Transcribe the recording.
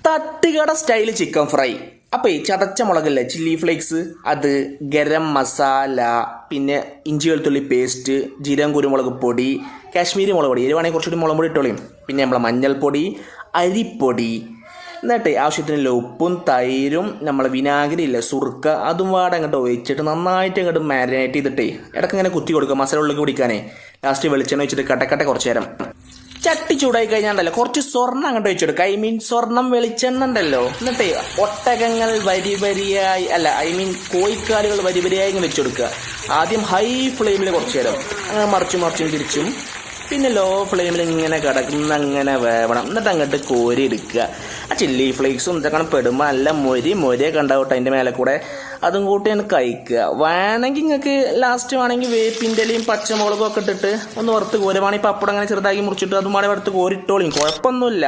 തട്ടുകട style chicken fry. അപ്പോൾ ഈ ചതച്ച മുളകല്ലേ, ചില്ലി ഫ്ലേക്സ്, അത് ഗരം മസാല, പിന്നെ ഇഞ്ചി വെളുത്തുള്ളി പേസ്റ്റ്, ജീരകം കുരുമുളക് പൊടി, കാശ്മീരി മുളക് പൊടി, എരിവാണെങ്കിൽ കുറച്ചുകൂടി മുളക് പൊടി ഇട്ടോളിയും, പിന്നെ നമ്മളെ മഞ്ഞൾപ്പൊടി, അരിപ്പൊടി, എന്നിട്ട് ആവശ്യത്തിനുള്ള ഉപ്പും തൈരും നമ്മളെ വിനാഗിരി ഇല്ല സുർക്ക അതും വാടെ അങ്ങോട്ട് ഒഴിച്ചിട്ട് നന്നായിട്ട് അങ്ങോട്ട് മാരിനേറ്റ് ചെയ്തിട്ടേ ഇടയ്ക്ക് ഇങ്ങനെ കുത്തി കൊടുക്കുക മസാല ഉള്ളിൽ കുടിക്കാനേ. ലാസ്റ്റ് വെളിച്ചെണ്ണ വെച്ചിട്ട് കട്ടക്കട്ടെ കുറച്ച് നേരം. ചട്ടി ചൂടായി കഴിഞ്ഞാണ്ടല്ലോ കുറച്ച് സ്വർണ്ണം അങ്ങോട്ട് വെച്ചെടുക്കുക. സ്വർണം വെളിച്ചെണ്ണ ഉണ്ടല്ലോ, എന്നിട്ടേ ഒട്ടകങ്ങൾ വരി വരിയായി കോഴിക്കാലുകൾ വരി വരിയായി ഇങ്ങനെ വെച്ചെടുക്കുക. ആദ്യം ഹൈ ഫ്ലെയിമിൽ കുറച്ച് നേരം അങ്ങനെ മറിച്ചും തിരിച്ചും, പിന്നെ ലോ ഫ്ലെയിമിൽ ഇങ്ങനെ കിടക്കുന്ന അങ്ങനെ വേവണം. എന്നിട്ട് അങ്ങോട്ട് കോരി എടുക്കുക. ആ ചില്ലി ഫ്ലേക്സും ഇതൊക്കെ പെടുമ്പോൾ നല്ല മൊരിയൊക്കെ ഉണ്ടാവട്ടെ അതിൻ്റെ മേലെ കൂടെ, അതും കൂട്ടിയാണ് കഴിക്കുക. വേണമെങ്കിൽ നിങ്ങൾക്ക് ലാസ്റ്റ് വേണമെങ്കിൽ വേപ്പിൻ്റെ ഇലയും പച്ചമുളകും ഒക്കെ ഇട്ടിട്ട് ഒന്ന് വറുത്ത് കോരുവാണെങ്കിൽ പപ്പടം അങ്ങനെ ചെറുതാക്കി മുറിച്ചിട്ട് അതും വേണമെങ്കിൽ വറുത്ത് കോരിട്ടോളിയും, കുഴപ്പമൊന്നുമില്ല.